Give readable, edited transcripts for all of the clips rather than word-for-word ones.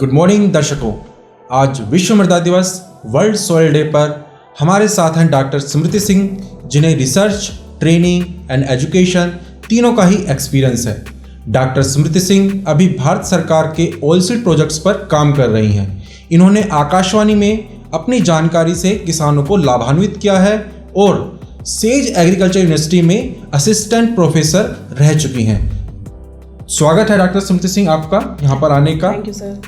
Good morning दर्शकों, आज विश्व मृदा दिवस वर्ल्ड सॉइल डे पर हमारे साथ हैं डॉक्टर स्मृति सिंह, जिन्हें रिसर्च, ट्रेनिंग एंड एजुकेशन तीनों का ही एक्सपीरियंस है। डॉक्टर स्मृति सिंह अभी भारत सरकार के ऑलसीड प्रोजेक्ट्स पर काम कर रही हैं। इन्होंने आकाशवाणी में अपनी जानकारी से किसानों को लाभान्वित किया है और सेज एग्रीकल्चर यूनिवर्सिटी में असिस्टेंट प्रोफेसर रह चुकी हैं। स्वागत है डॉक्टर स्मृति सिंह आपका यहाँ पर आने का। Thank you sir.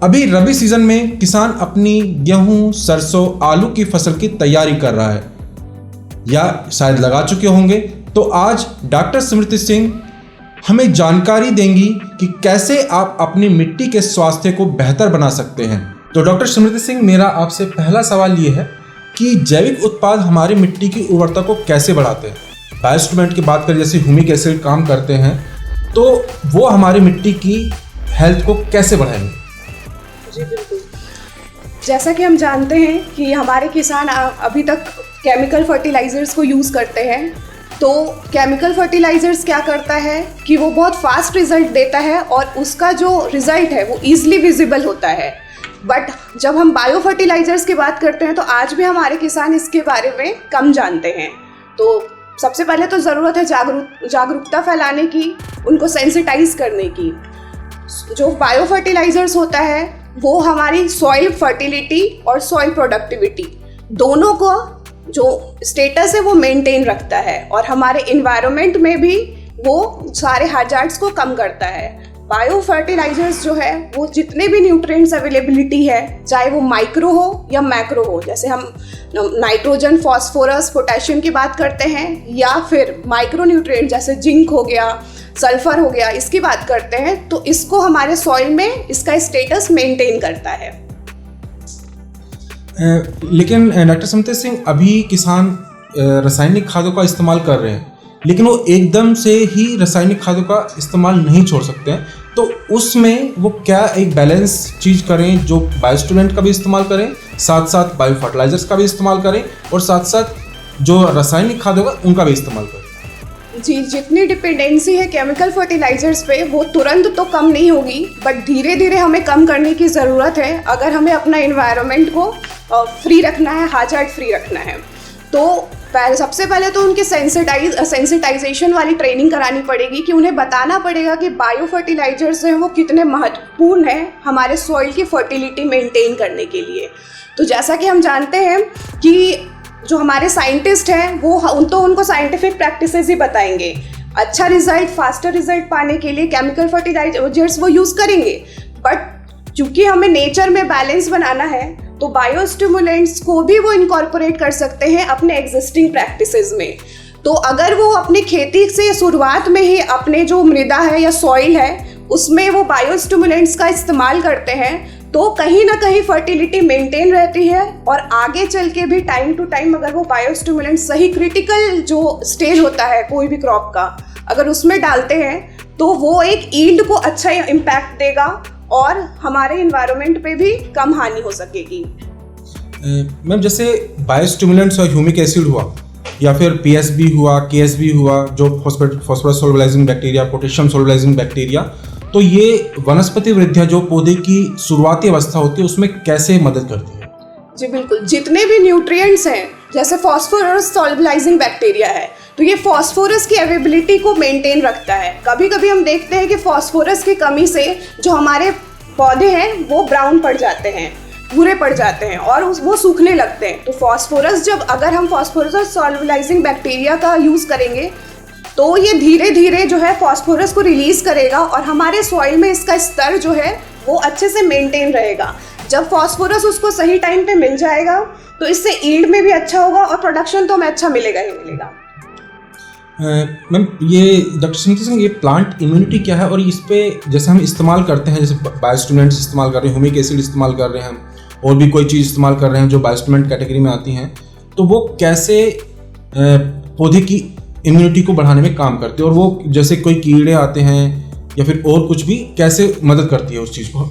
अभी रबी सीजन में किसान अपनी गेहूं, सरसों, आलू की फसल की तैयारी कर रहा है या शायद लगा चुके होंगे। तो आज डॉक्टर स्मृति सिंह हमें जानकारी देंगी कि कैसे आप अपनी मिट्टी के स्वास्थ्य को बेहतर बना सकते हैं। तो डॉक्टर स्मृति सिंह, मेरा आपसे पहला सवाल ये है कि जैविक उत्पाद हमारी मिट्टी की उर्वरता को कैसे बढ़ाते हैं। बायोस्टिमुलेंट की बात करें, जैसे ह्यूमिक एसिड काम करते हैं, तो वो हमारी मिट्टी की हेल्थ को कैसे बढ़ाएंगे? जी बिल्कुल। जैसा कि हम जानते हैं कि हमारे किसान अभी तक केमिकल फर्टिलाइजर्स को यूज़ करते हैं। तो केमिकल फर्टिलाइजर्स क्या करता है कि वो बहुत फास्ट रिजल्ट देता है और उसका जो रिजल्ट है वो ईजिली विजिबल होता है। बट जब हम बायो फर्टिलाइजर्स की बात करते हैं तो आज भी हमारे किसान इसके बारे में कम जानते हैं। तो सबसे पहले तो ज़रूरत है जागरूकता फैलाने की, उनको सेंसिटाइज करने की। जो बायो फर्टिलाइजर्स होता है वो हमारी सॉइल फर्टिलिटी और सॉइल प्रोडक्टिविटी दोनों को जो स्टेटस है वो मेंटेन रखता है और हमारे इन्वायरमेंट में भी वो सारे हैजार्ड्स को कम करता है। बायो फर्टिलाइजर्स जो है वो जितने भी न्यूट्रिएंट्स अवेलेबिलिटी है, चाहे वो माइक्रो हो या मैक्रो हो, जैसे हम नाइट्रोजन, फॉस्फोरस, पोटेशियम की बात करते हैं, या फिर माइक्रो न्यूट्रिएंट जैसे जिंक हो गया, सल्फर हो गया, इसकी बात करते हैं, तो इसको हमारे सॉइल में इसका स्टेटस मेंटेन करता है। लेकिन डॉक्टर स्मृति सिंह, अभी किसान रासायनिक खादों का इस्तेमाल कर रहे हैं, लेकिन वो एकदम से ही रासायनिक खादों का इस्तेमाल नहीं छोड़ सकते हैं। तो उसमें वो क्या एक बैलेंस चीज़ करें, जो बायोस्टिमुलेंट का भी इस्तेमाल करें, साथ साथ बायो फर्टिलाइजर्स का भी इस्तेमाल करें और साथ साथ जो रासायनिक खादों का उनका भी इस्तेमाल करें? जी, जितनी डिपेंडेंसी है केमिकल फर्टिलाइजर्स पे वो तुरंत तो कम नहीं होगी, बट धीरे धीरे हमें कम करने की ज़रूरत है अगर हमें अपना इन्वायरमेंट को फ्री रखना है, हैजार्ड फ्री रखना है। तो सबसे पहले तो उनके सेंसिटाइजेशन वाली ट्रेनिंग करानी पड़ेगी कि उन्हें बताना पड़ेगा कि बायो फर्टिलाइजर्स हैं वो कितने महत्वपूर्ण हैं हमारे सॉइल की फर्टिलिटी मेंटेन करने के लिए। तो जैसा कि हम जानते हैं कि जो हमारे साइंटिस्ट हैं वो उनको साइंटिफिक प्रैक्टिसेस ही बताएंगे। अच्छा रिजल्ट, फास्टर रिजल्ट पाने के लिए केमिकल फर्टिलाइजर्स वो यूज़ करेंगे, बट चूँकि हमें नेचर में बैलेंस बनाना है तो बायोस्टिमुलेंट्स को भी वो इनकॉर्पोरेट कर सकते हैं अपने एग्जिस्टिंग प्रैक्टिसेस में। तो अगर वो अपनी खेती से शुरुआत में ही अपने जो मृदा है या सॉइल है उसमें वो बायोस्टिमुलेंट्स का इस्तेमाल करते हैं तो कहीं ना कहीं फर्टिलिटी मेंटेन रहती है और आगे चल के भी टाइम टू टाइम अगर वो बायोस्टिमुलेंट सही क्रिटिकल जो स्टेज होता है कोई भी क्रॉप का, अगर उसमें डालते हैं तो वो एक ईल्ड को अच्छा इम्पैक्ट देगा और हमारे इन्वायरमेंट पे भी कम हानि हो सकेगी। मैम, जैसे बायोस्टिमुलेंट्स और ह्यूमिक एसिड हुआ या फिर पीएसबी हुआ, केएसबी हुआ, जो phosphorus solubilising bacteria, potassium solubilising bacteria, तो ये वनस्पति वृद्धियाँ जो पौधे की शुरुआती अवस्था होती है उसमें कैसे मदद करती है? जी बिल्कुल। जितने भी न्यूट्रिएंट्स हैं, जैसे फॉस्फोरस सोल्युबलाइजिंग बैक्टीरिया है, तो ये फॉस्फोरस की अवेलेबिलिटी को मेंटेन रखता है। कभी कभी हम देखते हैं कि फॉस्फोरस की कमी से जो हमारे पौधे हैं वो ब्राउन पड़ जाते हैं, भूरे पड़ जाते हैं और वो सूखने लगते हैं। तो फॉस्फोरस अगर हम फॉस्फोरस सोल्युबलाइजिंग बैक्टीरिया का यूज़ करेंगे तो ये धीरे धीरे जो है फॉस्फोरस को रिलीज़ करेगा और हमारे सॉइल में इसका स्तर जो है वो अच्छे से मेंटेन रहेगा। जब फॉस्फोरस उसको सही टाइम पे मिल जाएगा तो इससे ईल्ड में भी अच्छा होगा और प्रोडक्शन तो हमें अच्छा मिलेगा ही मिलेगा। मैम, ये डॉक्टर स्मृति सिंह, ये प्लांट इम्यूनिटी क्या है और इस पे जैसे हम इस्तेमाल करते हैं, जैसे बायोस्टिमुलेंट्स इस्तेमाल कर रहे हैं, ह्यूमिक एसिड इस्तेमाल कर रहे हैं, हम और भी कोई चीज़ इस्तेमाल कर रहे हैं जो बायोस्टिमुलेंट कैटेगरी में आती हैं, तो वो कैसे पौधे की इम्यूनिटी को बढ़ाने में काम करते हैं और वो जैसे कोई कीड़े आते हैं या फिर और कुछ भी कैसे मदद करती है उस चीज़ को?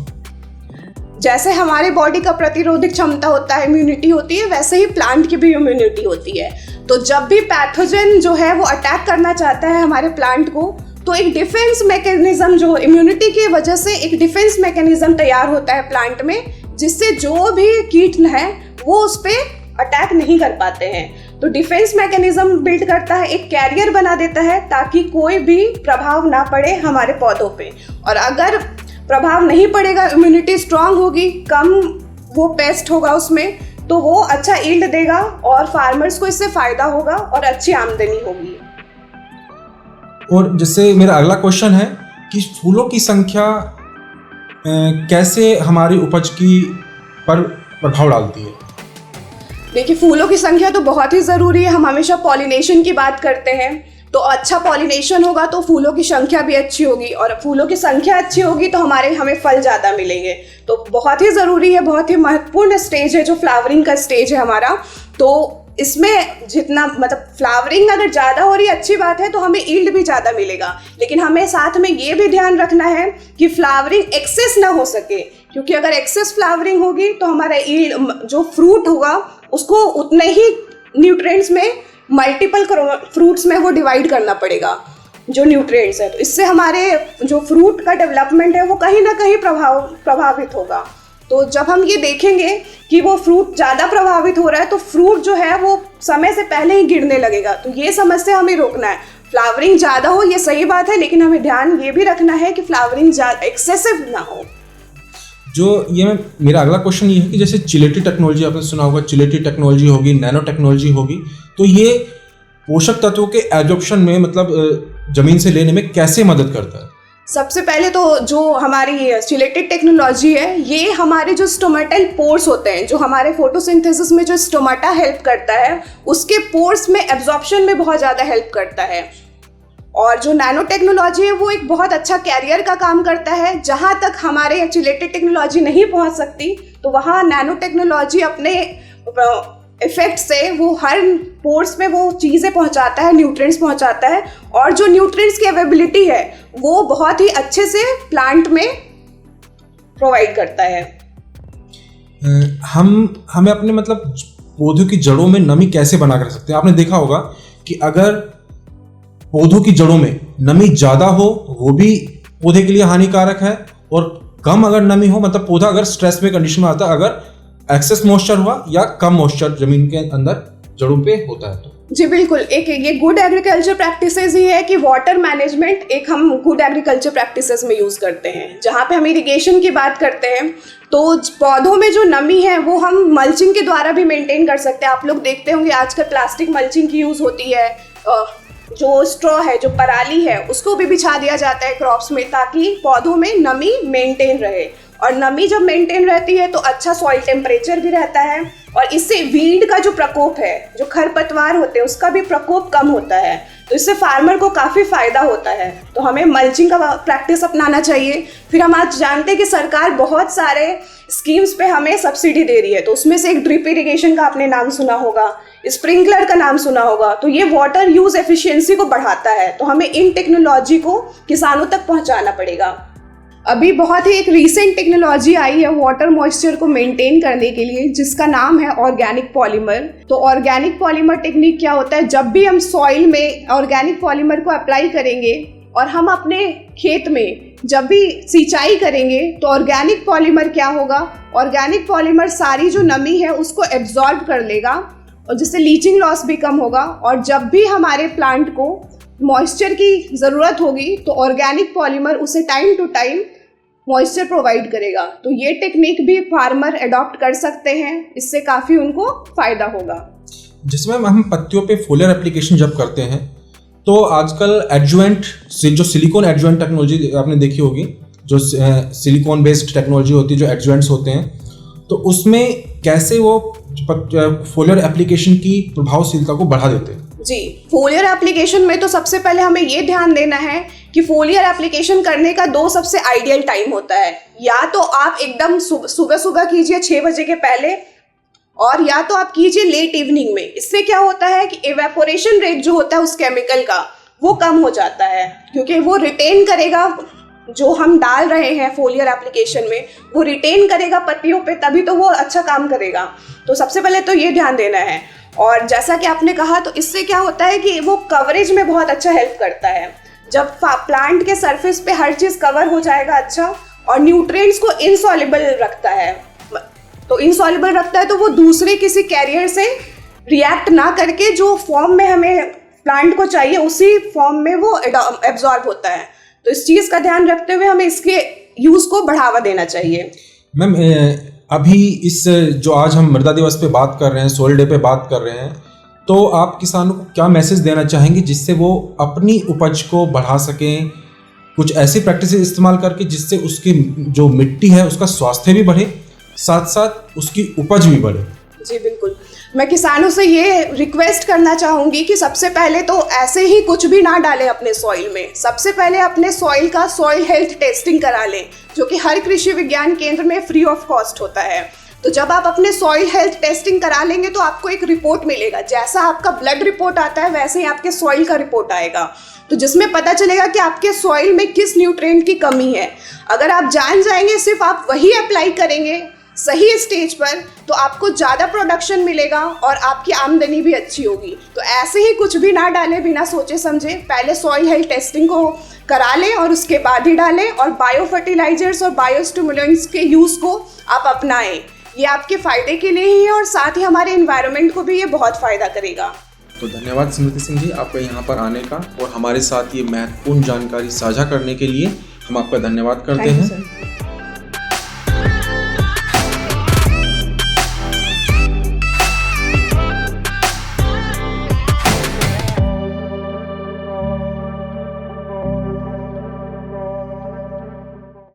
जैसे हमारे बॉडी का प्रतिरोधक क्षमता होता है, इम्यूनिटी होती है, वैसे ही प्लांट की भी इम्यूनिटी होती है। तो जब भी पैथोजन जो है वो अटैक करना चाहता है हमारे प्लांट को तो एक डिफेंस मैकेनिज्म, जो इम्यूनिटी की वजह से एक डिफेंस मैकेनिज्म तैयार होता है प्लांट में, जिससे जो भी कीट है वो उस पर अटैक नहीं कर पाते हैं। तो डिफेंस मैकेनिज्म बिल्ड करता है, एक कैरियर बना देता है ताकि कोई भी प्रभाव ना पड़े हमारे पौधों पे। और अगर प्रभाव नहीं पड़ेगा, इम्यूनिटी स्ट्रांग होगी, कम वो पेस्ट होगा उसमें, तो वो अच्छा यील्ड देगा और फार्मर्स को इससे फायदा होगा और अच्छी आमदनी होगी। और जैसे मेरा अगला क्वेश्चन है कि फूलों की संख्या कैसे हमारी उपज की पर प्रभाव डालती है? देखिए, फूलों की संख्या तो बहुत ही ज़रूरी है। हम हमेशा पॉलिनेशन की बात करते हैं, तो अच्छा पॉलिनेशन होगा तो फूलों की संख्या भी अच्छी होगी, और फूलों की संख्या अच्छी होगी तो हमें फल ज़्यादा मिलेंगे। तो बहुत ही ज़रूरी है, बहुत ही महत्वपूर्ण स्टेज है जो फ्लावरिंग का स्टेज है हमारा। तो इसमें जितना फ्लावरिंग अगर ज़्यादा हो रही है, अच्छी बात है, तो हमें यील्ड भी ज़्यादा मिलेगा। लेकिन हमें साथ में ये भी ध्यान रखना है कि फ्लावरिंग एक्सेस ना हो सके, क्योंकि अगर एक्सेस फ्लावरिंग होगी तो हमारा यील्ड, जो फ्रूट होगा, उसको उतने ही न्यूट्रिएंट्स में, मल्टीपल फ्रूट्स में वो डिवाइड करना पड़ेगा जो न्यूट्रिएंट्स है। तो इससे हमारे जो फ्रूट का डेवलपमेंट है वो कहीं ना कहीं प्रभावित होगा। तो जब हम ये देखेंगे कि वो फ्रूट ज़्यादा प्रभावित हो रहा है, तो फ्रूट जो है वो समय से पहले ही गिरने लगेगा। तो ये समस्या हमें रोकना है। फ्लावरिंग ज़्यादा हो ये सही बात है, लेकिन हमें ध्यान ये भी रखना है कि फ्लावरिंग एक्सेसिव ना हो। मेरा अगला क्वेश्चन ये है कि जैसे चिलेटी टेक्नोलॉजी, आपने सुना होगा, चिलेटी टेक्नोलॉजी होगी, नैनो टेक्नोलॉजी होगी, तो ये पोषक तत्वों के एब्जॉर्प्शन में जमीन से लेने में कैसे मदद करता है? सबसे पहले तो जो हमारी चिलेटेड टेक्नोलॉजी है, ये हमारे जो स्टोमेटल पोर्स होते हैं, जो हमारे फोटोसिंथेसिस में जो स्टोमाटा हेल्प करता है, उसके पोर्स में एब्जॉर्प्शन में बहुत ज़्यादा हेल्प करता है। और जो नैनो टेक्नोलॉजी है वो एक बहुत अच्छा कैरियर का काम करता है। जहाँ तक हमारे चिलेटेड टेक्नोलॉजी नहीं पहुँच सकती, तो वहाँ नैनो टेक्नोलॉजी अपने इफेक्ट से वो हर पोर्स में वो चीज़ें पहुँचाता है, न्यूट्रिएंट्स पहुँचाता है, और जो न्यूट्रिएंट्स की अवेलेबिलिटी है वो बहुत ही अच्छे से प्लांट में प्रोवाइड करता है। हमें अपने पौधों की जड़ों में नमी कैसे बना कर सकते हैं? आपने देखा होगा कि अगर पौधों की जड़ों में नमी ज़्यादा हो, वो भी पौधे के लिए हानिकारक है, और कम अगर नमी हो, पौधा अगर स्ट्रेस में कंडीशन में आता है, अगर एक्सेस मॉइस्चर हुआ या कम मॉइस्चर जमीन के अंदर जड़ों पे होता है तो। जी बिल्कुल, एक ये गुड एग्रीकल्चर प्रैक्टिसेस ही है कि वाटर मैनेजमेंट एक हम गुड एग्रीकल्चर प्रैक्टिसेस में यूज़ करते हैं। जहाँ पे हम इरिगेशन की बात करते हैं, तो पौधों में जो नमी है वो हम मल्चिंग के द्वारा भी मेंटेन कर सकते हैं। आप लोग देखते होंगे आजकल प्लास्टिक मल्चिंग की यूज़ होती है। जो स्ट्रॉ है, जो पराली है, उसको भी बिछा दिया जाता है क्रॉप्स में, ताकि पौधों में नमी मेंटेन रहे। और नमी जब मेंटेन रहती है तो अच्छा सॉइल टेम्परेचर भी रहता है, और इससे वीड का जो प्रकोप है, जो खरपतवार होते हैं, उसका भी प्रकोप कम होता है। तो इससे फार्मर को काफ़ी फ़ायदा होता है। तो हमें मल्चिंग का प्रैक्टिस अपनाना चाहिए। फिर हम आज जानते हैं कि सरकार बहुत सारे स्कीम्स पे हमें सब्सिडी दे रही है, तो उसमें से एक ड्रिप इरिगेशन का आपने नाम सुना होगा, स्प्रिंकलर का नाम सुना होगा। तो ये वाटर यूज़ एफिशिएंसी को बढ़ाता है। तो हमें इन टेक्नोलॉजी को किसानों तक पहुँचाना पड़ेगा। अभी बहुत ही एक रीसेंट टेक्नोलॉजी आई है वाटर मॉइस्चर को मेंटेन करने के लिए, जिसका नाम है ऑर्गेनिक पॉलीमर। तो ऑर्गेनिक पॉलीमर टेक्निक क्या होता है? जब भी हम सॉइल में ऑर्गेनिक पॉलीमर को अप्लाई करेंगे और हम अपने खेत में जब भी सिंचाई करेंगे, तो ऑर्गेनिक पॉलीमर क्या होगा? ऑर्गेनिक पॉलीमर सारी जो नमी है उसको एब्जॉर्ब कर लेगा, और जिससे लीचिंग लॉस भी कम होगा। और जब भी हमारे प्लांट को मॉइस्चर की ज़रूरत होगी, तो ऑर्गेनिक पॉलीमर उसे time to time moisture provide करेगा। तो ये टेक्निक भी फार्मर अडॉप्ट कर सकते हैं, इससे काफ़ी उनको फ़ायदा होगा। जिसमें हम पत्तियों पे फोलियर एप्लीकेशन जब करते हैं, तो आजकल एडजुवेंट जो सिलिकॉन एडजुवेंट टेक्नोलॉजी आपने देखी होगी, जो सिलिकॉन बेस्ड टेक्नोलॉजी होती है, जो एडजुवेंट्स होते हैं, तो उसमें कैसे वो फोलियर एप्लीकेशन की प्रभावशीलता को बढ़ा देते हैं? जी, फोलियर एप्लीकेशन में तो सबसे पहले हमें ये ध्यान देना है कि फोलियर एप्लीकेशन करने का 2 सबसे आइडियल टाइम होता है। या तो आप एकदम सुबह कीजिए 6 बजे के पहले, और या तो आप कीजिए लेट इवनिंग में। इससे क्या होता है कि इवेपोरेशन रेट जो होता है उस केमिकल का, वो कम हो जाता है, क्योंकि वो रिटेन करेगा जो हम डाल रहे हैं फोलियर एप्लीकेशन में, वो रिटेन करेगा पत्तियों पे, तभी तो वो अच्छा काम करेगा। तो सबसे पहले तो ये ध्यान देना है। और जैसा कि आपने कहा, तो इससे क्या होता है कि वो कवरेज में बहुत अच्छा हेल्प करता है। जब प्लांट के सरफेस पे हर चीज़ कवर हो जाएगा अच्छा, और न्यूट्रिएंट्स को इनसॉल्युबल रखता है, तो इनसॉल्युबल रखता है तो वो दूसरे किसी कैरियर से रिएक्ट ना करके जो फॉर्म में हमें प्लांट को चाहिए उसी फॉर्म में वो एब्जॉर्ब होता है। तो इस चीज़ का ध्यान रखते हुए हमें इसके यूज़ को बढ़ावा देना चाहिए। मैम, अभी इस जो आज हम मृदा दिवस पे बात कर रहे हैं, सोइल डे पे बात कर रहे हैं, तो आप किसानों को क्या मैसेज देना चाहेंगे जिससे वो अपनी उपज को बढ़ा सकें, कुछ ऐसी प्रैक्टिस इस्तेमाल करके जिससे उसकी जो मिट्टी है उसका स्वास्थ्य भी बढ़े, साथ साथ उसकी उपज भी बढ़े? जी बिल्कुल, मैं किसानों से ये रिक्वेस्ट करना चाहूँगी कि सबसे पहले तो ऐसे ही कुछ भी ना डालें अपने सॉइल में। सबसे पहले अपने सॉइल का सॉइल हेल्थ टेस्टिंग करा लें, जो कि हर कृषि विज्ञान केंद्र में फ्री ऑफ कॉस्ट होता है। तो जब आप अपने सॉइल हेल्थ टेस्टिंग करा लेंगे तो आपको एक रिपोर्ट मिलेगा, जैसा आपका ब्लड रिपोर्ट आता है वैसे ही आपके सॉइल का रिपोर्ट आएगा, तो जिसमें पता चलेगा कि आपके सॉइल में किस न्यूट्रिएंट की कमी है। अगर आप जान जाएंगे, सिर्फ आप वही अप्लाई करेंगे सही स्टेज पर, तो आपको ज़्यादा प्रोडक्शन मिलेगा और आपकी आमदनी भी अच्छी होगी। तो ऐसे ही कुछ भी ना डालें बिना सोचे समझे, पहले सॉइल हेल्थ टेस्टिंग को करा लें और उसके बाद ही डालें, और बायो फर्टिलाइजर्स और बायो स्टिमुलेंट्स के यूज़ को आप अपनाएं। ये आपके फ़ायदे के लिए ही है और साथ ही हमारे एनवायरनमेंट को भी ये बहुत फ़ायदा करेगा। तो धन्यवाद स्मृति सिंह जी, आपका यहाँ पर आने का और हमारे साथ ये महत्वपूर्ण जानकारी साझा करने के लिए हम आपका धन्यवाद करते हैं।